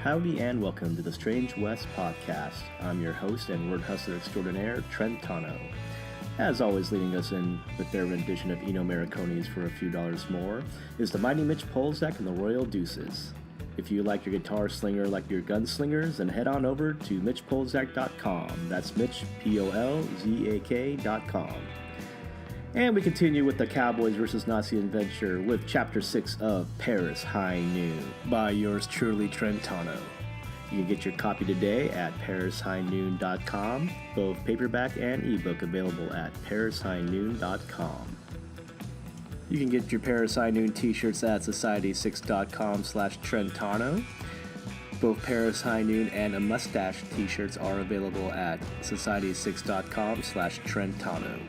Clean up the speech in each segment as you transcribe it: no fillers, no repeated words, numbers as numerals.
howdy and welcome to the Strange West Podcast. I'm your host and word hustler extraordinaire, Trent Tano. As always, leading us in with their rendition of Eno Morricone's For a Few Dollars More is the mighty Mitch Polzak and the Royal Deuces. If you like your guitar slinger like your gunslingers, then head on over to MitchPolzak.com. That's Mitch, Polzak.com. And we continue with the Cowboys Vs Nazis adventure with Chapter 6 of Paris High Noon by yours truly, Trent Tano. You can get your copy today at ParisHighNoon.com, both paperback and ebook available at ParisHighNoon.com. You can get your Paris High Noon t-shirts at Society6.com/Trentano. Both Paris High Noon and a Mustache t-shirts are available at Society6.com/Trentano.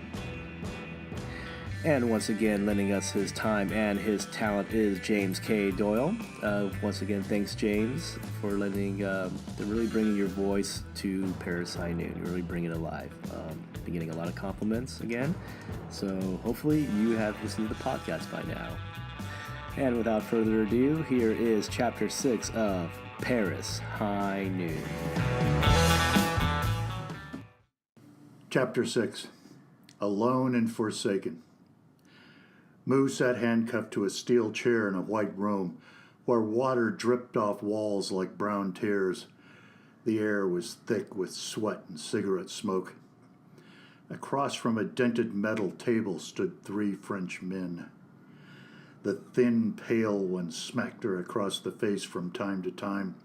And once again, lending us his time and his talent is James K. Doyle. Once again, thanks, James, for really bringing your voice to Paris High Noon. You're really bringing it alive. Been getting a lot of compliments again, so hopefully you have listened to the podcast by now. And without further ado, here is Chapter 6 of Paris High Noon. Chapter 6. Alone and Forsaken. Moue sat handcuffed to a steel chair in a white room where water dripped off walls like brown tears. The air was thick with sweat and cigarette smoke. Across from a dented metal table stood 3 French men. The thin, pale one smacked her across the face from time to time.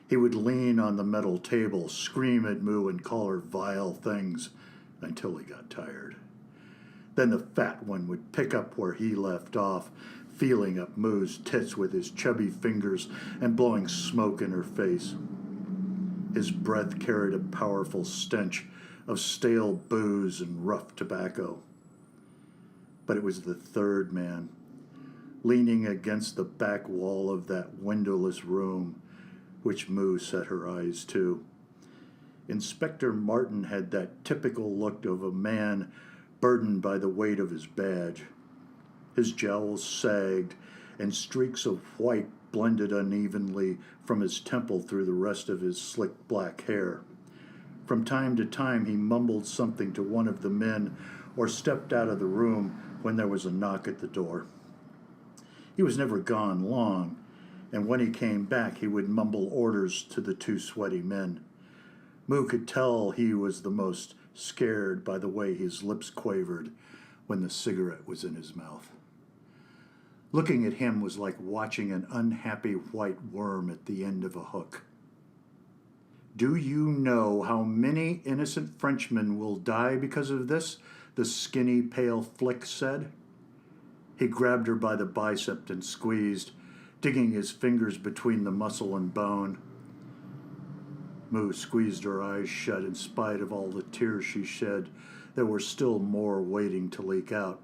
He would lean on the metal table, scream at Moue, and call her vile things until he got tired. Then the fat one would pick up where he left off, feeling up Moue's tits with his chubby fingers and blowing smoke in her face. His breath carried a powerful stench of stale booze and rough tobacco. But it was the third man, leaning against the back wall of that windowless room, which Moue set her eyes to. Inspector Martin had that typical look of a man burdened by the weight of his badge. His jowls sagged, and streaks of white blended unevenly from his temple through the rest of his slick black hair. From time to time he mumbled something to one of the men or stepped out of the room when there was a knock at the door. He was never gone long, and when he came back he would mumble orders to the 2 sweaty men. Moue could tell he was the most scared by the way his lips quavered when the cigarette was in his mouth. Looking at him was like watching an unhappy white worm at the end of a hook. "Do you know how many innocent Frenchmen will die because of this?" the skinny, pale flick said. He grabbed her by the bicep and squeezed, digging his fingers between the muscle and bone. Moue squeezed her eyes shut in spite of all the tears she shed. There were still more waiting to leak out.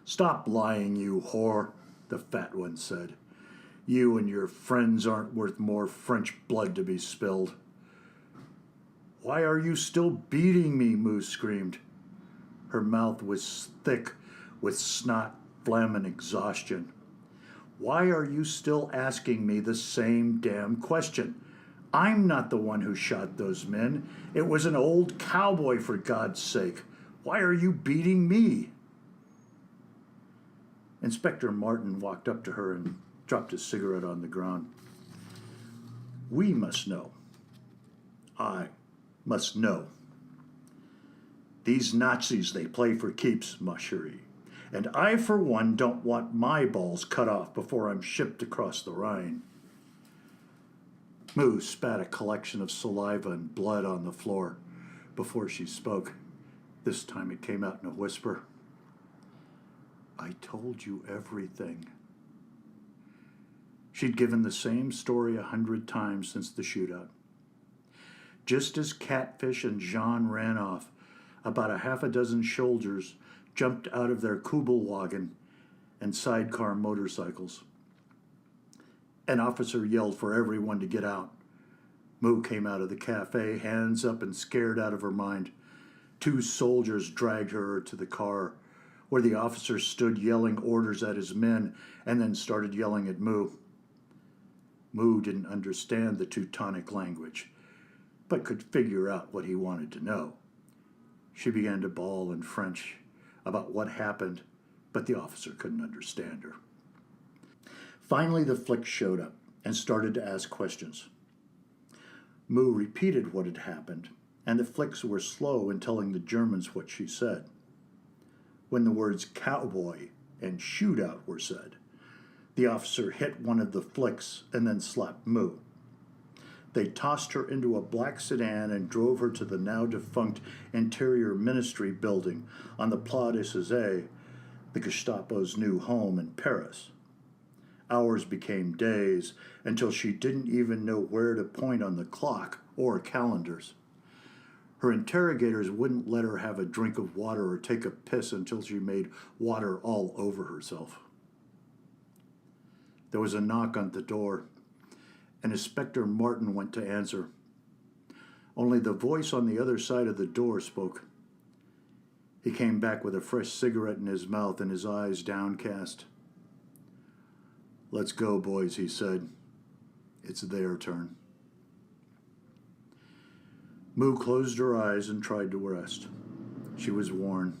"Stop lying, you whore," the fat one said. "You and your friends aren't worth more French blood to be spilled." "Why are you still beating me?" Moue screamed. Her mouth was thick with snot, phlegm, and exhaustion. "Why are you still asking me the same damn question? I'm not the one who shot those men. It was an old cowboy, for God's sake. Why are you beating me?" Inspector Martin walked up to her and dropped his cigarette on the ground. "We must know. I must know. These Nazis, they play for keeps, ma chérie. And I, for one, don't want my balls cut off before I'm shipped across the Rhine." Moue spat a collection of saliva and blood on the floor before she spoke. This time it came out in a whisper. "I told you everything." She'd given the same story 100 times since the shootout. Just as Catfish and Jean ran off, about a half a dozen soldiers jumped out of their Kubelwagen and sidecar motorcycles. An officer yelled for everyone to get out. Moue came out of the cafe, hands up and scared out of her mind. 2 soldiers dragged her to the car, where the officer stood yelling orders at his men and then started yelling at Moue. Moue didn't understand the Teutonic language, but could figure out what he wanted to know. She began to bawl in French about what happened, but the officer couldn't understand her. Finally, the flick showed up and started to ask questions. Moue repeated what had happened, and the flicks were slow in telling the Germans what she said. When the words cowboy and shootout were said, the officer hit one of the flicks and then slapped Moue. They tossed her into a black sedan and drove her to the now-defunct Interior Ministry building on the Place des Césars, the Gestapo's new home in Paris. Hours became days until she didn't even know where to point on the clock or calendars. Her interrogators wouldn't let her have a drink of water or take a piss until she made water all over herself. There was a knock on the door, and Inspector Martin went to answer. Only the voice on the other side of the door spoke. He came back with a fresh cigarette in his mouth and his eyes downcast. "Let's go, boys," he said. "It's their turn." Moue closed her eyes and tried to rest. She was worn,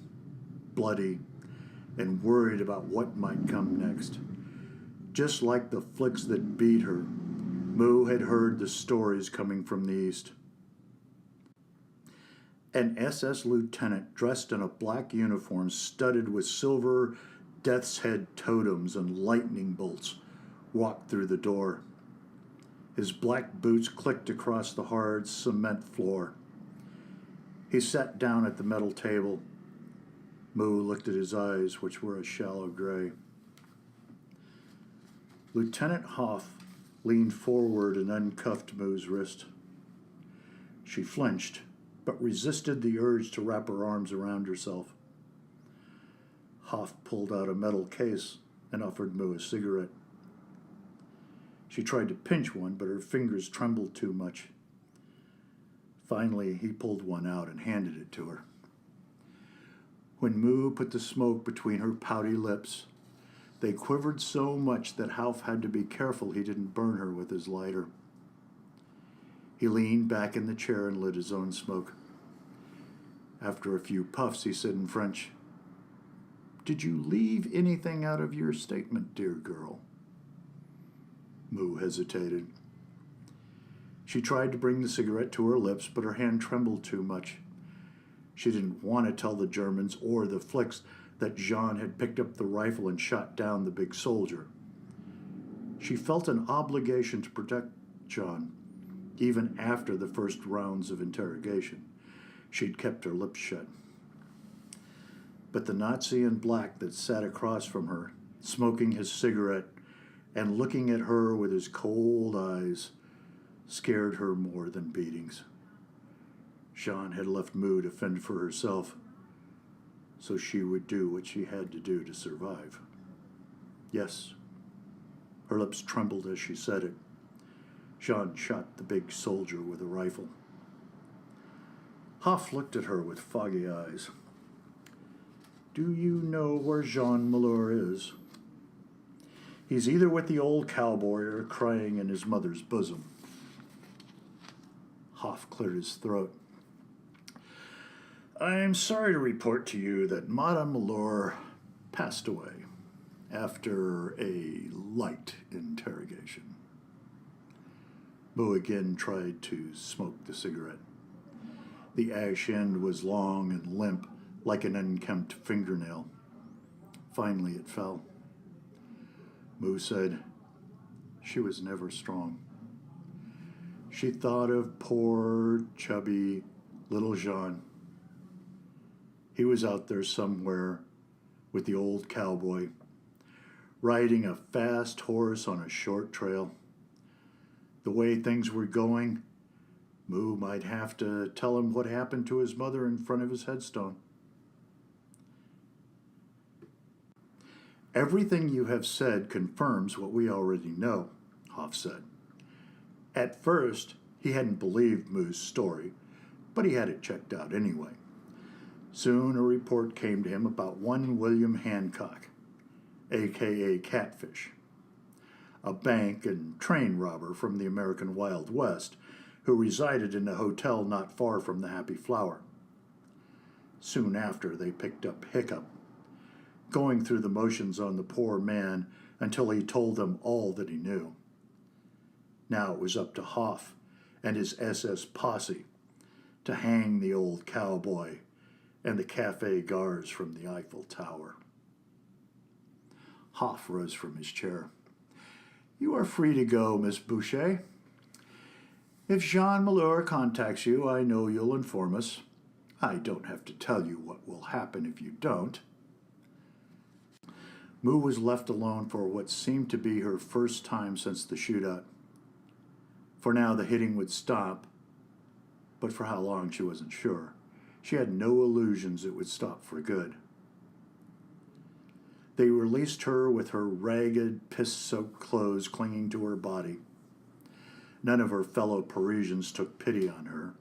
bloody, and worried about what might come next. Just like the flicks that beat her, Moue had heard the stories coming from the east. An SS lieutenant dressed in a black uniform studded with silver death's head totems and lightning bolts walked through the door. His black boots clicked across the hard cement floor. He sat down at the metal table. Moue looked at his eyes, which were a shallow gray. Lieutenant Hoff leaned forward and uncuffed Moue's wrist. She flinched, but resisted the urge to wrap her arms around herself. Hoff pulled out a metal case and offered Moue a cigarette. She tried to pinch one, but her fingers trembled too much. Finally, he pulled one out and handed it to her. When Moue put the smoke between her pouty lips, they quivered so much that Hoff had to be careful he didn't burn her with his lighter. He leaned back in the chair and lit his own smoke. After a few puffs, he said in French, "Did you leave anything out of your statement, dear girl?" Moue hesitated. She tried to bring the cigarette to her lips, but her hand trembled too much. She didn't want to tell the Germans or the flicks that Jean had picked up the rifle and shot down the big soldier. She felt an obligation to protect Jean, even after the first rounds of interrogation. She'd kept her lips shut. But the Nazi in black that sat across from her, smoking his cigarette and looking at her with his cold eyes, scared her more than beatings. Jean had left Moue to fend for herself, so she would do what she had to do to survive. Yes, her lips trembled as she said it. Jean shot the big soldier with a rifle. Hoff looked at her with foggy eyes. "Do you know where Jean Malheur is?" "He's either with the old cowboy or crying in his mother's bosom." Hoff cleared his throat. "I'm sorry to report to you that Madame Malheur passed away after a light interrogation." Moue again tried to smoke the cigarette. The ash end was long and limp, like an unkempt fingernail. Finally it fell. Moue said, "She was never strong." She thought of poor, chubby little Jean. He was out there somewhere with the old cowboy, riding a fast horse on a short trail. The way things were going, Moue might have to tell him what happened to his mother in front of his headstone. "Everything you have said confirms what we already know," Hoff said. At first, he hadn't believed Moue's story, but he had it checked out anyway. Soon a report came to him about one William Hancock, a.k.a. Catfish. a bank and train robber from the American Wild West, who resided in a hotel not far from the Happy Flower. Soon after, they picked up Hiccup, going through the motions on the poor man until he told them all that he knew. Now it was up to Hoff and his SS posse to hang the old cowboy and the cafe guards from the Eiffel Tower. Hoff rose from his chair. "You are free to go, Miss Boucher. If Jean Malheur contacts you, I know you'll inform us. I don't have to tell you what will happen if you don't." Moue was left alone for what seemed to be her first time since the shootout. For now, the hitting would stop, but for how long she wasn't sure. She had no illusions it would stop for good. They released her with her ragged, piss-soaked clothes clinging to her body. None of her fellow Parisians took pity on her.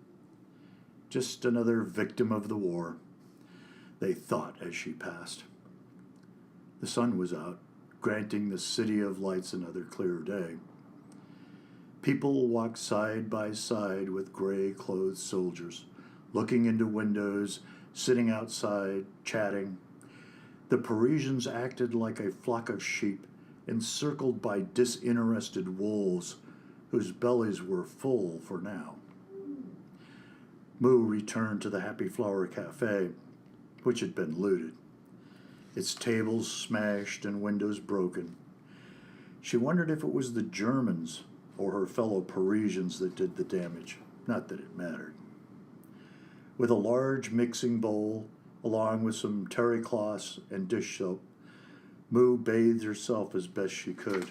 Just another victim of the war, they thought as she passed. The sun was out, granting the City of Lights another clear day. People walked side by side with gray-clothed soldiers, looking into windows, sitting outside, chatting. The Parisians acted like a flock of sheep, encircled by disinterested wolves, whose bellies were full for now. Moue returned to the Happy Flower Cafe, which had been looted, its tables smashed and windows broken. She wondered if it was the Germans or her fellow Parisians that did the damage, not that it mattered. With a large mixing bowl, along with some terry cloths and dish soap, Moue bathed herself as best she could.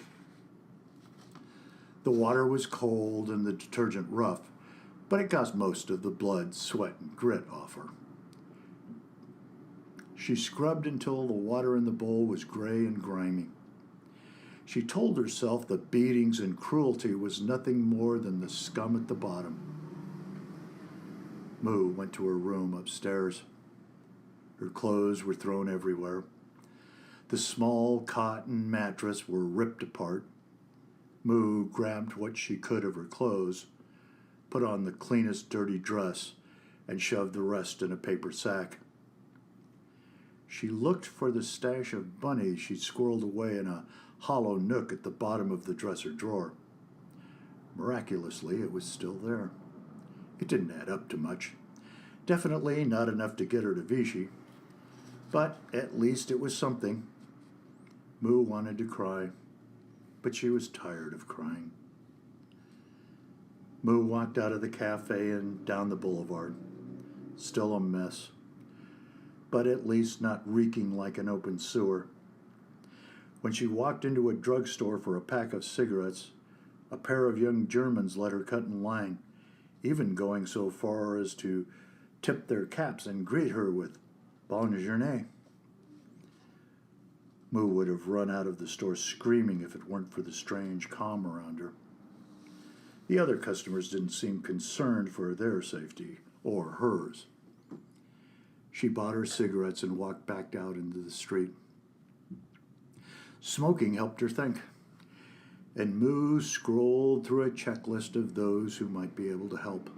The water was cold and the detergent rough, but it got most of the blood, sweat, and grit off her. She scrubbed until the water in the bowl was gray and grimy. She told herself the beatings and cruelty was nothing more than the scum at the bottom. Moue went to her room upstairs. Her clothes were thrown everywhere. The small cotton mattress were ripped apart. Moue grabbed what she could of her clothes, put on the cleanest dirty dress, and shoved the rest in a paper sack. She looked for the stash of bunnies she'd squirreled away in a hollow nook at the bottom of the dresser drawer. Miraculously, it was still there. It didn't add up to much. Definitely not enough to get her to Vichy, but at least it was something. Moue wanted to cry, but she was tired of crying. Moue walked out of the cafe and down the boulevard. Still a mess, but at least not reeking like an open sewer. When she walked into a drugstore for a pack of cigarettes, a pair of young Germans let her cut in line, even going so far as to tip their caps and greet her with "Bonne journée." Moue would have run out of the store screaming if it weren't for the strange calm around her. The other customers didn't seem concerned for their safety or hers. She bought her cigarettes and walked back out into the street. Smoking helped her think, and Moue scrolled through a checklist of those who might be able to help.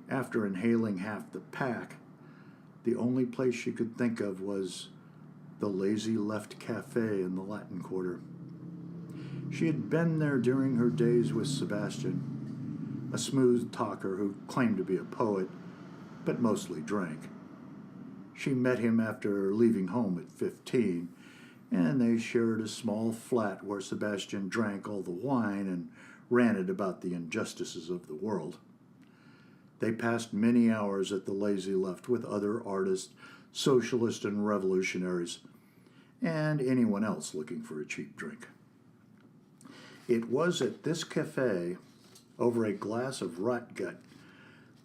After inhaling half the pack, the only place she could think of was the Lazy Left Cafe in the Latin Quarter. She had been there during her days with Sebastian, a smooth talker who claimed to be a poet, but mostly drank. She met him after leaving home at 15, and they shared a small flat where Sebastian drank all the wine and ranted about the injustices of the world. They passed many hours at the Lazy Left with other artists, socialists, and revolutionaries, and anyone else looking for a cheap drink. It was at this cafe, over a glass of rotgut,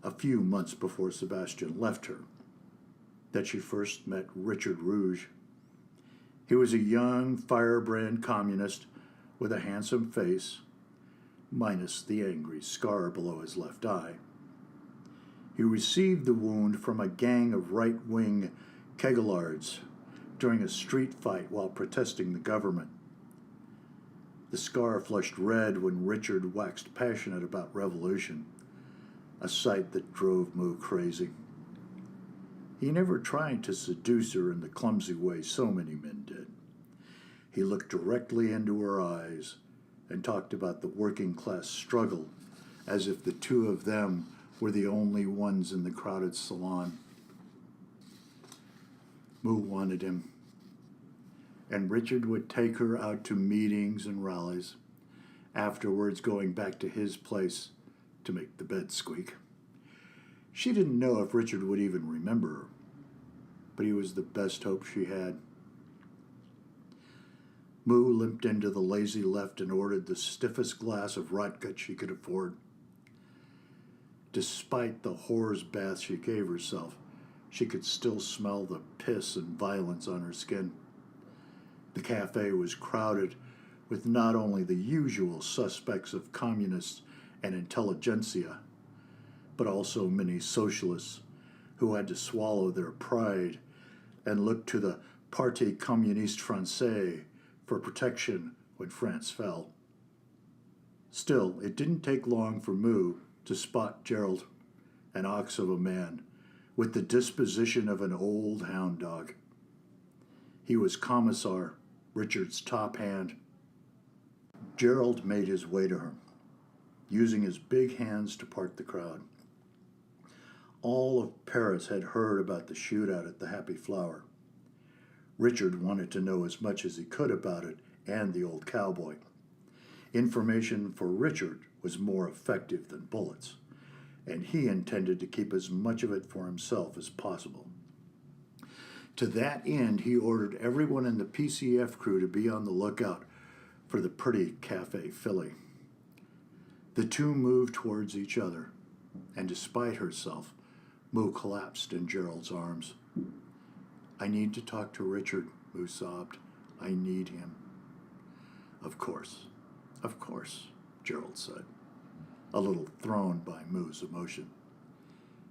a few months before Sebastian left her, that she first met Richard Rouge. He was a young, firebrand communist with a handsome face, minus the angry scar below his left eye. He received the wound from a gang of right-wing Kegelards during a street fight while protesting the government. The scar flushed red when Richard waxed passionate about revolution, a sight that drove Moue crazy. He never tried to seduce her in the clumsy way so many men did. He looked directly into her eyes and talked about the working class struggle as if the two of them were the only ones in the crowded salon. Moue wanted him, and Richard would take her out to meetings and rallies, afterwards going back to his place to make the bed squeak. She didn't know if Richard would even remember her, but he was the best hope she had. Moue limped into the lazy left and ordered the stiffest glass of rotgut she could afford. Despite the whore's bath she gave herself, she could still smell the piss and violence on her skin. The cafe was crowded with not only the usual suspects of communists and intelligentsia, but also many socialists who had to swallow their pride and look to the Parti Communiste Français for protection when France fell. Still, it didn't take long for Moue to spot Gerald, an ox of a man, with the disposition of an old hound dog. He was Commissar, Richard's top hand. Gerald made his way to her, using his big hands to part the crowd. All of Paris had heard about the shootout at the Happy Flower. Richard wanted to know as much as he could about it and the old cowboy. Information for Richard was more effective than bullets, and he intended to keep as much of it for himself as possible. To that end, he ordered everyone in the PCF crew to be on the lookout for the pretty Cafe Philly. The two moved towards each other, and despite herself, Moue collapsed in Gerald's arms. "I need to talk to Richard," Moue sobbed. "I need him." Of course, Gerald said, a little thrown by Moue's emotion.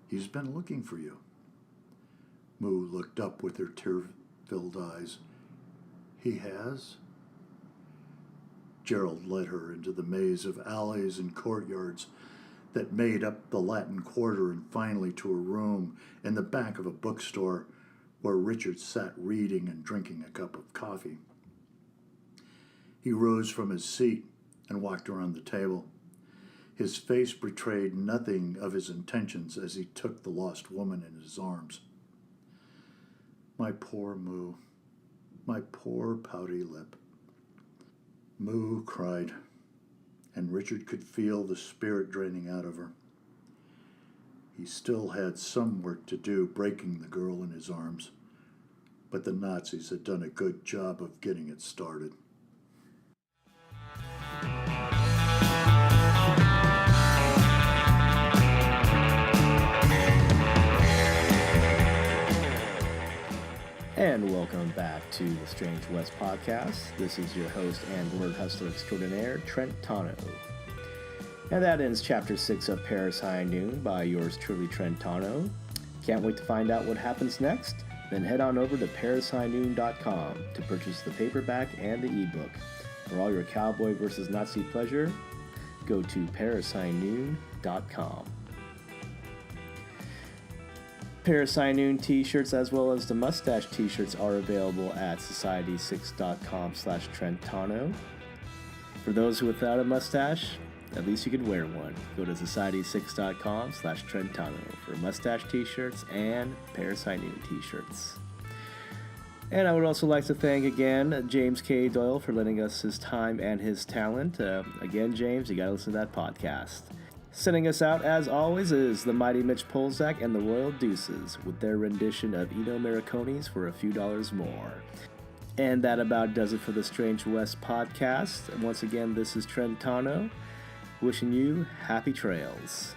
"He's been looking for you." Moue looked up with her tear-filled eyes. "He has?" Gerald led her into the maze of alleys and courtyards that made up the Latin Quarter and finally to a room in the back of a bookstore where Richard sat reading and drinking a cup of coffee. He rose from his seat and walked around the table. His face betrayed nothing of his intentions as he took the lost woman in his arms. "My poor Moue, my poor pouty lip." Moue cried, and Richard could feel the spirit draining out of her. He still had some work to do breaking the girl in his arms, but the Nazis had done a good job of getting it started. And welcome back to the Strange West Podcast. This is your host and word hustler extraordinaire, Trent Tano. And that ends Chapter 6 of Paris High Noon by yours truly, Trent Tano. Can't wait to find out what happens next? Then head on over to ParisHighNoon.com to purchase the paperback and the ebook. For all your Cowboy Vs Nazi pleasure, go to ParisHighNoon.com. Paris High Noon t-shirts as well as the mustache t-shirts are available at Society6.com/Trentano. For those without a mustache, at least you could wear one. Go to Society6.com/Trentano for mustache t-shirts and Paris High Noon t-shirts. And I would also like to thank again James K. Doyle for lending us his time and his talent. Again, James, you got to listen to that podcast. Sending us out, as always, is the mighty Mitch Polzak and the Royal Deuces with their rendition of Eno Morricone's For a Few Dollars More. And that about does it for the Strange West podcast. Once again, this is Trent Tano, wishing you happy trails.